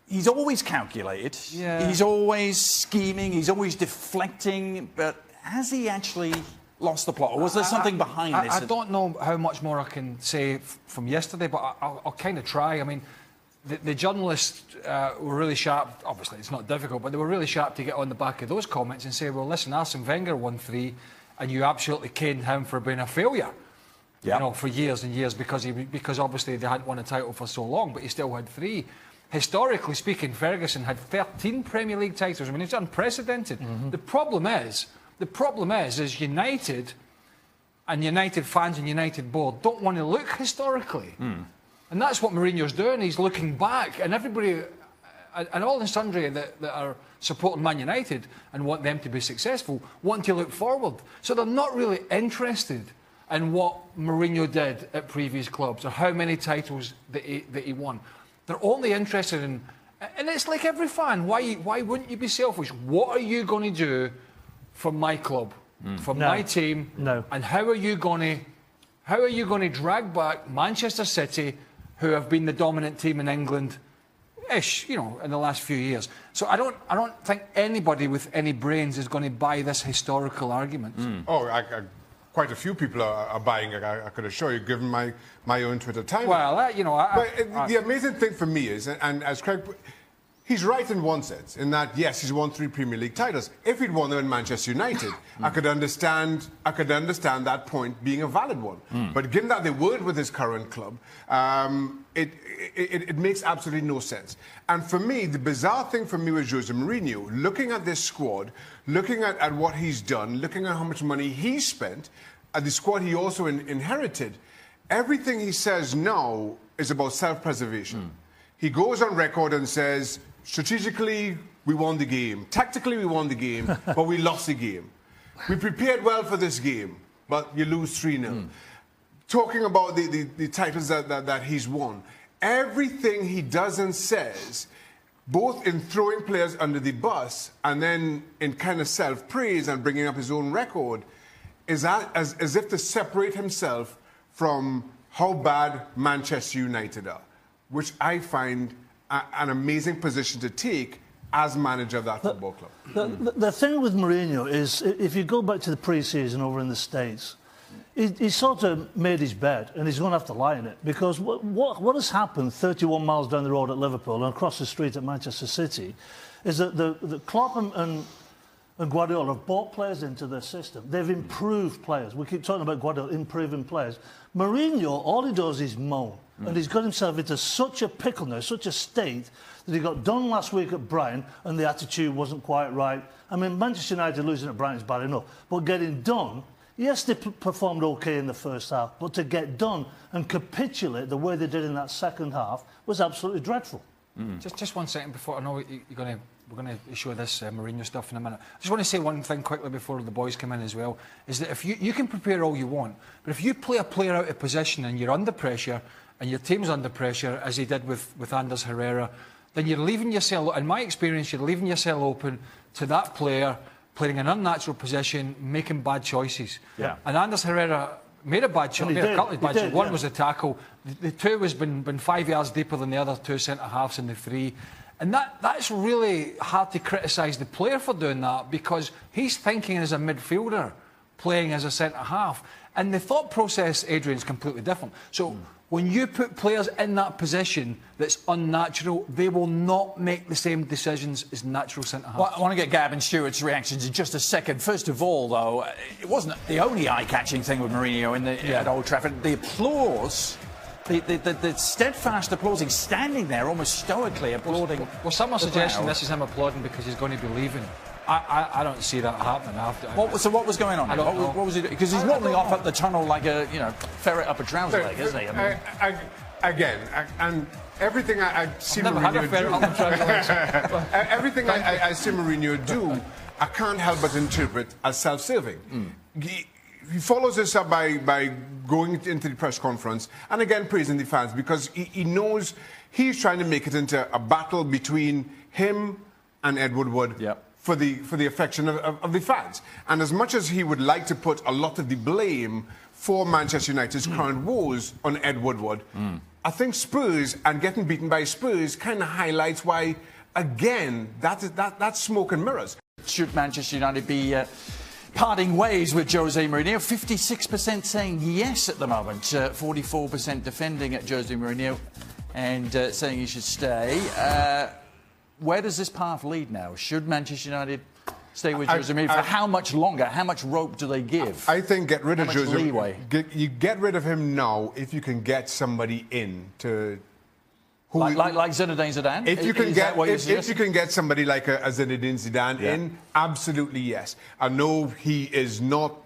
he's always calculated. Yeah. He's always scheming. He's always deflecting. But has he actually lost the plot? Or was there something behind this? I don't know how much more I can say from yesterday, but I'll kind of try. I mean, the journalists were really sharp. Obviously, it's not difficult, but they were really sharp to get on the back of those comments and say, well, listen, Arsene Wenger won 3, and you absolutely caned him for being a failure. Yep. You know, for years and years, because obviously they hadn't won a title for so long, but he still had 3. Historically speaking, Ferguson had 13 Premier League titles. I mean, it's unprecedented. Mm-hmm. The problem is United and United fans and United board don't want to look historically. And that's what Mourinho's doing. He's looking back, and everybody, and all and sundry that are supporting Man United and want them to be successful, want to look forward. So they're not really interested in what Mourinho did at previous clubs or how many titles that he won. They're only interested in, and it's like every fan. Why wouldn't you be selfish? What are you going to do for my club, for my team? No. And how are you going to drag back Manchester City, who have been the dominant team in England-ish, you know, in the last few years? So I don't think anybody with any brains is going to buy this historical argument. Oh, quite a few people are buying it, I could assure you, given my own Twitter time. Well, you know... the amazing thing for me is, and as Craig... He's right in one sense, in that, yes, he's won 3 Premier League titles. If he'd won them in Manchester United, I could understand that point being a valid one. But given that they weren't with his current club, it makes absolutely no sense. And for me, the bizarre thing for me was Jose Mourinho, looking at this squad, looking at what he's done, looking at how much money he spent, at the squad he also inherited, everything he says now is about self-preservation. He goes on record and says, strategically, we won the game. Tactically, we won the game, but we lost the game. We prepared well for this game, but you lose 3-0. Talking about the titles that he's won. Everything he does and says, both in throwing players under the bus and then in kind of self-praise and bringing up his own record, is as if to separate himself from how bad Manchester United are, which I find an amazing position to take as manager of that football club. The thing with Mourinho is, if you go back to the pre-season over in the States, he sort of made his bed, and he's going to have to lie in it, because what has happened 31 miles down the road at Liverpool and across the street at Manchester City is that the Klopp and Guardiola have brought players into their system. They've improved players. We keep talking about Guardiola improving players. Mourinho, all he does is moan. And he's got himself into such a pickle now, such a state, that he got done last week at Brighton and the attitude wasn't quite right. I mean, Manchester United losing at Brighton is bad enough. But getting done, yes, they performed OK in the first half, but to get done and capitulate the way they did in that second half was absolutely dreadful. Just 1 second before, I know we're going to show this Mourinho stuff in a minute. I just want to say one thing quickly before the boys come in as well, is that if you can prepare all you want, but if you play a player out of position and you're under pressure, and your team's under pressure, as he did with Anders Herrera, then you're leaving yourself, in my experience, you're leaving yourself open to that player playing in an unnatural position, making bad choices. Yeah. And Anders Herrera made a bad choice, a couple of bad choices. One was the tackle. The 2 was been 5 yards deeper than the other 2 centre-halves in the 3. And that's really hard to criticise the player for doing that, because he's thinking as a midfielder, playing as a centre-half. And the thought process, Adrian, is completely different. So when you put players in that position that's unnatural, they will not make the same decisions as natural centre-halves. Well, I want to get Gavin Stewart's reactions in just a second. First of all, though, it wasn't the only eye-catching thing with Mourinho at Old Trafford. The applause, the steadfast applause, he's standing there almost stoically applauding. Well, some are suggesting this is him applauding because he's going to be leaving. I don't see that happening. So what was going on? I don't know. What was he doing? Because he's normally off up the tunnel like a ferret up a trouser leg, isn't he? I mean, again, and everything I see never had a ferret up the trouser leg. Everything I see Mourinho do, I can't help but interpret as self-serving. He follows this up by going into the press conference and again praising the fans, because he knows he's trying to make it into a battle between him and Ed Woodward. Yep. For the affection of the fans. And as much as he would like to put a lot of the blame for Manchester United's current woes on Ed Woodward, I think Spurs and getting beaten by Spurs kind of highlights why, again, that's smoke and mirrors. Should Manchester United be parting ways with Jose Mourinho? 56% saying yes at the moment, 44% defending at Jose Mourinho and saying he should stay. Where does this path lead now? Should Manchester United stay with Jose Mourinho for how much longer? How much rope do they give? I think get rid of Jose. Leeway? You get rid of him now if you can get somebody in to. Like Zinedine Zidane? If you can get somebody like a Zinedine Zidane in, absolutely yes. I know he is not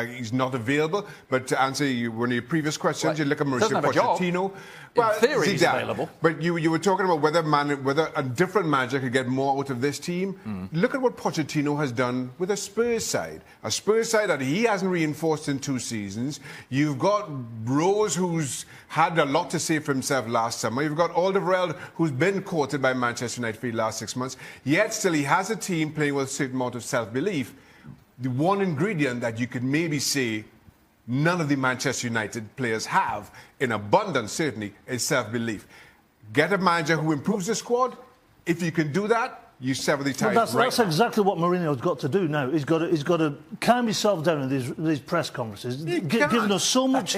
he's not available, but to answer one of your previous questions, you look at Mauricio Pochettino. Well, in theory, he's available. But you were talking about whether a different manager could get more out of this team. Look at what Pochettino has done with a Spurs side that he hasn't reinforced in 2 seasons. You've got Rose, who's had a lot to say for himself last summer. You've got Alderweireld, who's been courted by Manchester United for the last 6 months. Yet still he has a team playing with a certain amount of self-belief. The one ingredient that you could maybe say none of the Manchester United players have, in abundance certainly, is self-belief. Get a manager who improves the squad. If you can do that, you sever the ties. Well, that's exactly what Mourinho's got to do now. He's got to calm himself down in these press conferences. Giving us so much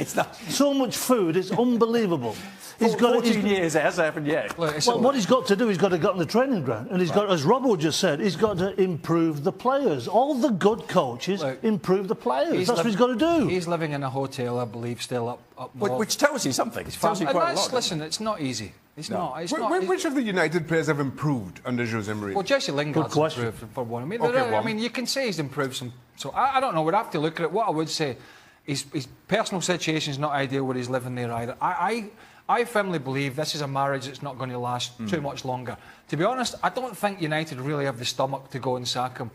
food, it's unbelievable. He's got 14 years, it hasn't happened yet. Well, what he's got to do, he's got to get on the training ground, and he's got, as Robbo just said, he's got to improve the players. All the good coaches improve the players. That's what he's got to do. He's living in a hotel, I believe, still up north. Which tells you something. It tells you quite a lot. Listen, it's not easy. It's not. Which of the United players have improved under Jose Mourinho? Well, Jesse Lingard's improved for one. I mean, you can say he's improved some. So I don't know. We'd have to look at it. What I would say, his personal situation is not ideal where he's living there either. I firmly believe this is a marriage that's not going to last too much longer. To be honest, I don't think United really have the stomach to go and sack him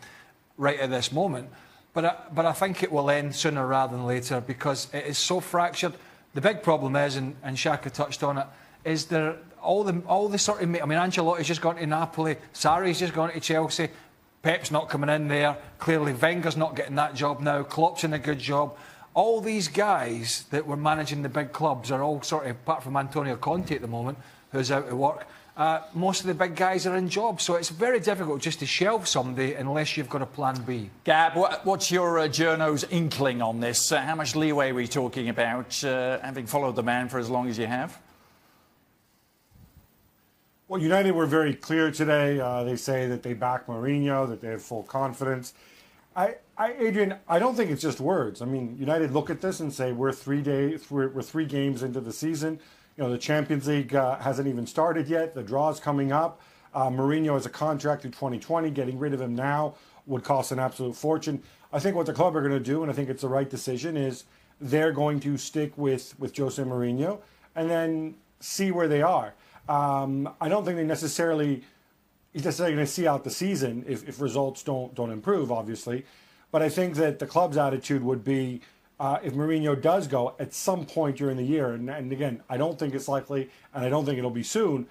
right at this moment. But I think it will end sooner rather than later because it is so fractured. The big problem is, and Shaka touched on it, is there all the sort of... I mean, Ancelotti's just gone to Napoli, Sarri's just gone to Chelsea, Pep's not coming in there, clearly Wenger's not getting that job now, Klopp's in a good job. All these guys that were managing the big clubs are all sort of, apart from Antonio Conte at the moment, who's out of work, most of the big guys are in jobs. So it's very difficult just to shelve somebody unless you've got a plan B. Gab, what's your journo's inkling on this? How much leeway are we talking about, having followed the man for as long as you have? Well, United were very clear today. They say that they back Mourinho, that they have full confidence. Adrian, I don't think it's just words. I mean, United look at this and say we're 3 games into the season. You know, the Champions League hasn't even started yet. The draw's coming up. Mourinho has a contract through 2020. Getting rid of him now would cost an absolute fortune. I think what the club are going to do, and I think it's the right decision, is they're going to stick with Jose Mourinho and then see where they are. I don't think he's necessarily going to see out the season if results don't improve, obviously. But I think that the club's attitude would be, if Mourinho does go at some point during the year, and again, I don't think it's likely, and I don't think it'll be soon,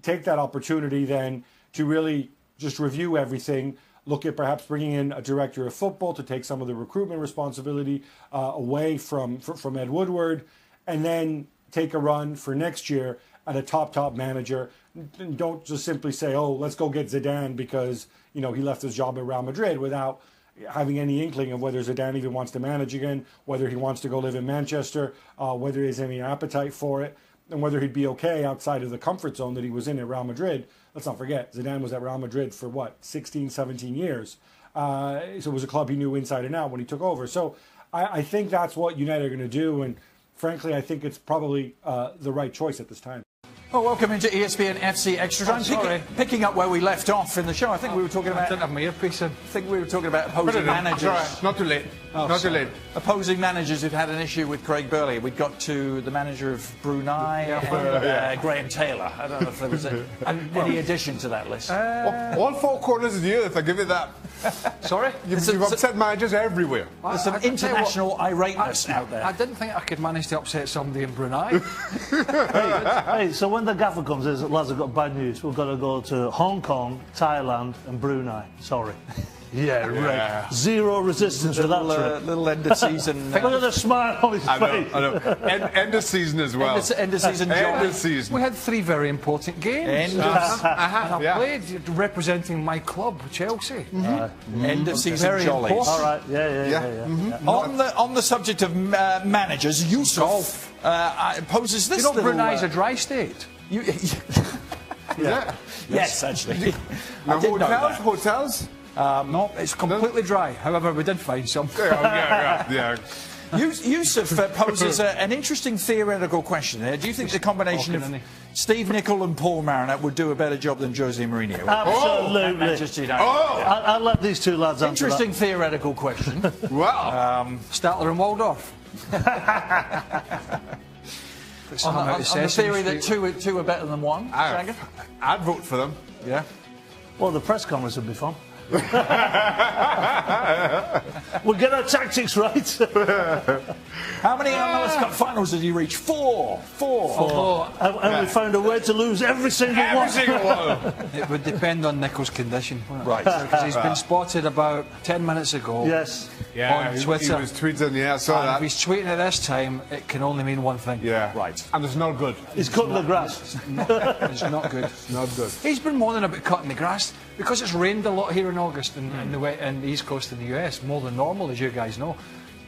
take that opportunity then to really just review everything, look at perhaps bringing in a director of football to take some of the recruitment responsibility away from Ed Woodward, and then take a run for next year at a top manager. Don't just simply say, oh, let's go get Zidane because, you know, he left his job at Real Madrid without having any inkling of whether Zidane even wants to manage again, whether he wants to go live in Manchester, whether he has any appetite for it, and whether he'd be okay outside of the comfort zone that he was in at Real Madrid. Let's not forget, Zidane was at Real Madrid for, 16, 17 years. So it was a club he knew inside and out when he took over. So I think that's what United are going to do, and frankly, I think it's probably the right choice at this time. Well, welcome into ESPN FC Extra Time. Picking up where we left off in the show, I think we were talking about... I didn't have my earpiece in. I think we were talking about opposing managers. Right. Not too late. Not too late. Opposing managers who've had an issue with Craig Burley. We got to the manager of Brunei, and Graham Taylor. I don't know if there was any addition to that list. All 4 corners of the earth, I give you that. Sorry? You've upset managers everywhere. There's some international irateness out there. I didn't think I could manage to upset somebody in Brunei. Hey, so when the gaffer comes in, lads, I've got bad news. We've got to go to Hong Kong, Thailand and Brunei. Sorry. Yeah, right. Zero resistance with that trip. Little end of season. Look at the smile on his face. I know. End of season as well. End of season. End of season. We had 3 very important games. End of, And I played representing my club, Chelsea. end of season Very jollies. important. All right, yeah. On the subject of managers, Yusuf poses this. You know, little, Brunei's a dry state. Yes, actually. Now, I did know that. hotels? No, it's completely dry. However, we did find some. Yeah. Yusuf poses an interesting theoretical question here. Do you think the combination of Steve Nicol and Paul Marinette would do a better job than Jose Mourinho? Absolutely. Manchester United. I'll let these two lads answer Interesting theoretical question. Wow. Statler and Waldorf. on the theory that two are better than one. I'd vote for them. Yeah. that. Well, the press conference would be fun. We'll get our tactics right. How many MLS Cup finals did you reach? Four. And we found a way to lose every single one. It would depend on Nico's condition. Right. Because he's been spotted about 10 minutes ago. Yes. Yeah, On Twitter. he was tweeting, I saw And if that. he's tweeting at this time, it can only mean one thing. Yeah. Right. And it's not good. He's cutting the grass. It's not good. Not good. He's been moaning about cutting the grass because it's rained a lot here in August in the East Coast of the US, more than normal, as you guys know.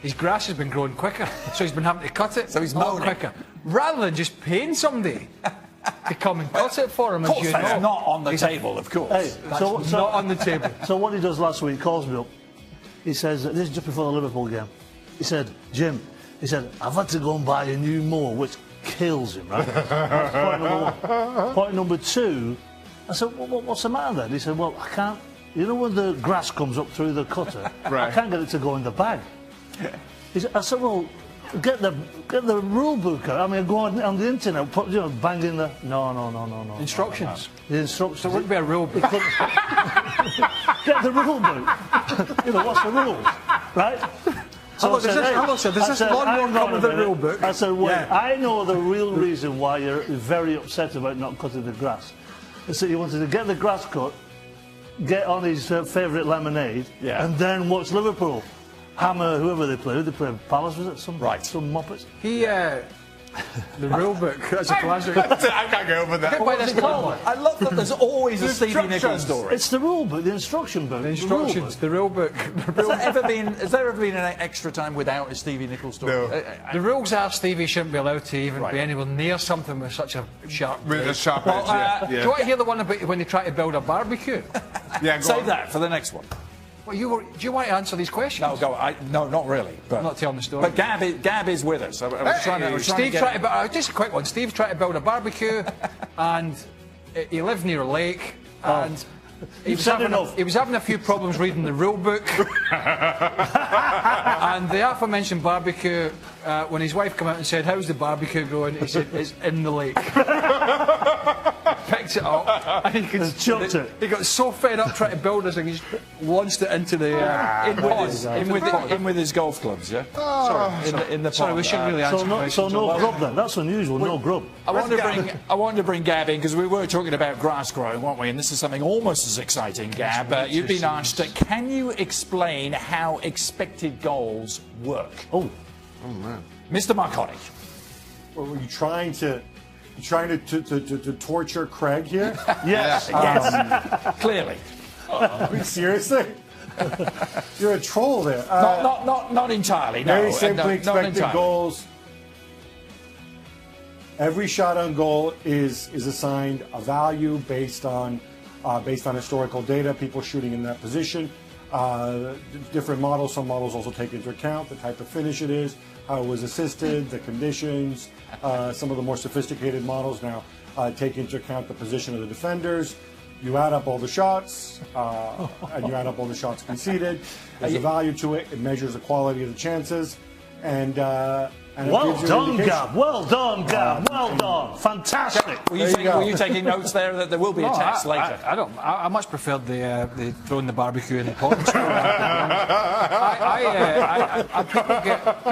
His grass has been growing quicker, so he's been having to cut it. So he's a lot moaning. quicker, rather than just paying somebody to come and cut it for him. Of course, as you that's know. not on the table, of course. Hey, That's not on the table. So what he does last week, he calls me up. He says, this is just before the Liverpool game. He said, Jim, he said, I've had to go and buy a new mower, which kills him, right? That's point number one. Point number two, I said, what's the matter then? He said, well, I can't, you know when the grass comes up through the cutter, Right. I can't get it to go in the bag. I said, well, get the rule book out. I mean, go on the internet, put, bang in the... No. Instructions. The instructions. There wouldn't be a rule book. Get the rule book. What's the rules, right? Hello, sir, does this lawnmower come with a rule book? I said, well, Yeah. I know the real reason why you're very upset about not cutting the grass. So he wanted to get the grass cut, get on his favourite lemonade, and then watch Liverpool hammer whoever they play. Who they play? Palace, was it? Some Muppets? He, the rule book, that's a classic. I can't get over that. Why this called? I love that there's always a The Stevie Nicol instructions. story. It's the rule book, the instruction book. The instructions, the rule book. Has there ever been an extra time without a Stevie Nicol story? No. The rules are Stevie shouldn't be allowed to even be anywhere near something with such a sharp. With a sharp Well, edge, do you want to hear the one about when they try to build a barbecue? Yeah, go Save on. that for the next one. Well, do you want to answer these questions? No, go. No, not really. But I'm not telling the story. But Gab is with us. I was trying to Steve get tried to just a quick one. Steve tried to build a barbecue, and he lived near a lake, and he was having a few problems reading the rule book. And the aforementioned barbecue, when his wife came out and said, "How's the barbecue going?" He said, "It's in the lake." Picked it up and he got so fed up trying to build this thing, he just launched it into the in with his golf clubs. Yeah. Sorry, in the Sorry, we shouldn't really answer questions. So no grub then. That's unusual. No grub. I wanted to bring Gab in because we were talking about grass growing, weren't we? And this is something almost as exciting, Gab. You've been asked, can you explain how expected goals work? Oh man. Mr. Marconi. Well, were you trying to torture Craig here? yes. Clearly. I mean, seriously? You're a troll there. Not entirely. No. Very simply, not expected entirely. goals. Every shot on goal is assigned a value based on historical data, people shooting in that position. Different models. Some models also take into account the type of finish it is, how it was assisted, the conditions. Some of the more sophisticated models now take into account the position of the defenders. You add up all the shots, and you add up all the shots conceded. There's a value to it. It measures the quality of the chances, and it Well gives you an done, indication. Gab. Well done, Gab. Well done. Fantastic. Were you taking notes there that there will be a test later? I much preferred the throwing the barbecue in the pot.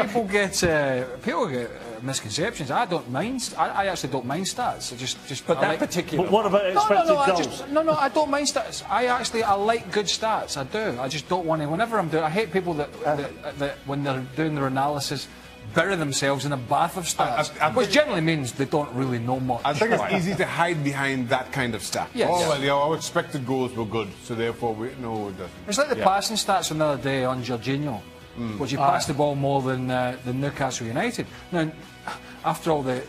People get misconceptions. I don't mind. I actually don't mind stats. But I that like, particular. But what about expected goals? I don't mind stats. I like good stats. I do. I just don't want to. Whenever I'm doing, I hate people that when they're doing their analysis, bury themselves in a bath of stats, which generally means they don't really know much. I think it's easy to hide behind that kind of stat. Yes. Oh, well, our expected goals were good, so therefore no, it doesn't. It's like the passing stats from the other day on Jorginho, which he passed the ball more than Newcastle United. Now, after all the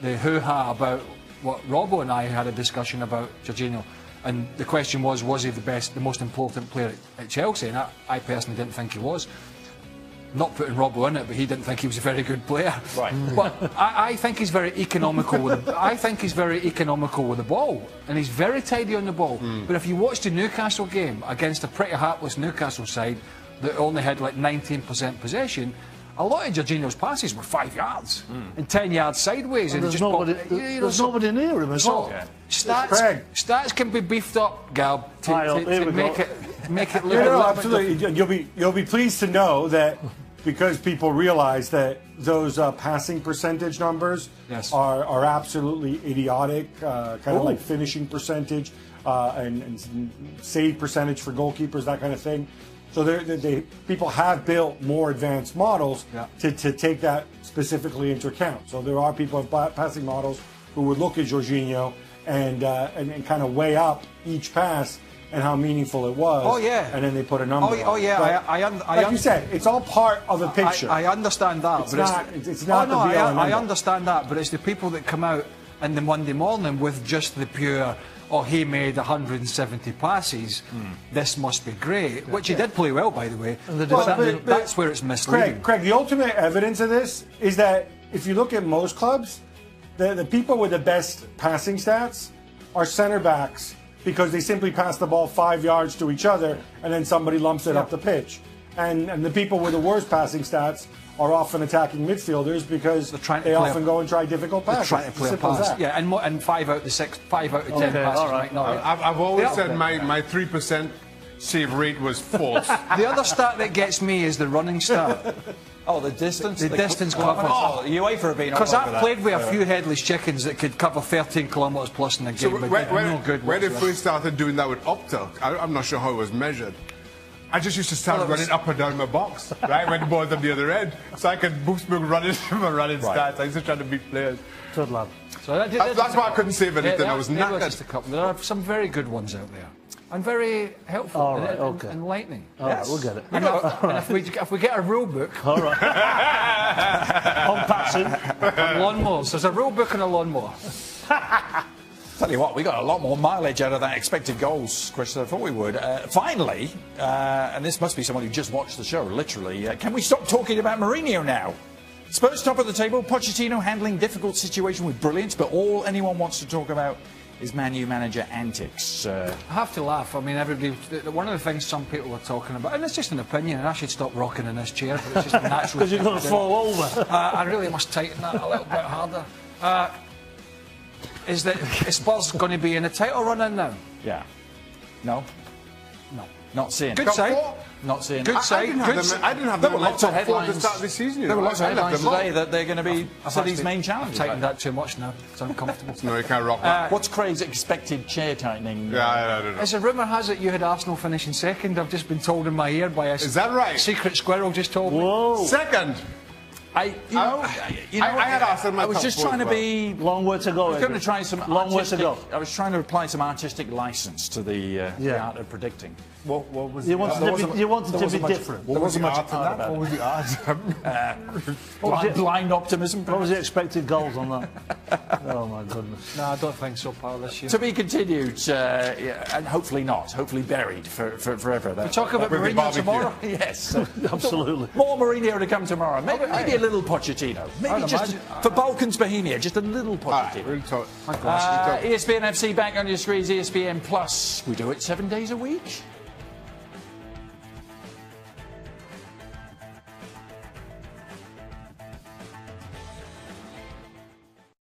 hoo-ha about what Robbo and I had a discussion about Jorginho, and the question was he the most important player at Chelsea? And I personally didn't think he was. Not putting Robbo in it, but he didn't think he was a very good player. Right. But I think he's very economical with the ball, and he's very tidy on the ball. But if you watch the Newcastle game against a pretty hapless Newcastle side that only had like 19% possession, a lot of Jorginho's passes were 5 yards and 10 yards sideways. And There's nobody near him as well. Stats can be beefed up, Gab, to make it look. Absolutely. You'll be pleased to know that because people realize that those passing percentage numbers are absolutely idiotic, kind of like finishing percentage and save percentage for goalkeepers, that kind of thing. So people have built more advanced models to take that specifically into account. So there are people with passing models who would look at Jorginho and kind of weigh up each pass and how meaningful it was. Oh, yeah. And then they put a number on it. Oh, yeah. Like you said, it's all part of a picture. I understand that. It's not the be-all and I end-all. understand that, but it's the people that come out in the Monday morning with just the pure, he made 170 passes, this must be great, which he did play well, by the way. But that's where it's misleading. Craig, the ultimate evidence of this is that if you look at most clubs, the people with the best passing stats are centre backs, because they simply pass the ball 5 yards to each other and then somebody lumps it up the pitch. And the people with the worst passing stats are often attacking midfielders because they often go and try difficult passes. They're trying to play a pass. Yeah, and 5 out of 10 passes might not. I've always said my 3% save rate was false. The other stat that gets me is the running stat. Oh, the distance? The distance cover. UEFA have been because I played with a few headless chickens that could cover 13 kilometres plus in the game. So when they first started doing that with Opta, I'm not sure how it was measured. I just used to start running up and down my box, right, when the ball's on the other end, so I could boost my running stats. I used to try to beat players. Good lad. So that's why I couldn't save anything. I was knackered. There are some very good ones out there. And very helpful and enlightening. All right, we'll get it. And if we get a rule book... All right. On passing. On lawnmowers. There's a rule book and a lawnmower. Tell you what, we got a lot more mileage out of that expected goals, Chris, than I thought we would. Finally, and this must be someone who just watched the show, literally, can we stop talking about Mourinho now? Spurs top of the table, Pochettino handling difficult situation with brilliance, but all anyone wants to talk about is Man U manager antics. I have to laugh. I mean, one of the things some people were talking about, and it's just an opinion, and I should stop rocking in this chair, but it's just a natural... Because you're going to fall over. I really must tighten that a little bit harder. Is that Spurs going to be in a title run now? Yeah. No? No. Not seeing Good it. side. Not seeing Good it. side. I didn't have them like top four at the start of the season. There were lots of headlines today that they're going to be City's main challenge. I've tightened that too much now. It's uncomfortable. No, you can't rock that. What's Craig's expected chair tightening? Yeah, I don't know. As a rumour has it, you had Arsenal finishing second. I've just been told in my ear by a Is that right? secret squirrel just told me. Whoa. Second. I had Arsenal. I was just trying to be. Long way to go. I was going to try some. Long way to go. I was trying to apply some artistic license to the art of predicting. What was you wanted to be different. There wasn't much art about it. What was the odds? Blind optimism. What was the expected goals on that? Oh my goodness. No, I don't think so, pal, this year. To be continued, and hopefully not. Hopefully buried forever. We talk about Mourinho tomorrow. Yes, Absolutely. More Mourinho to come tomorrow. Maybe a little Pochettino. Maybe just for Balkans Bohemia, just a little Pochettino. Right, ESPN FC back on your screens. ESPN Plus. We do it 7 days a week.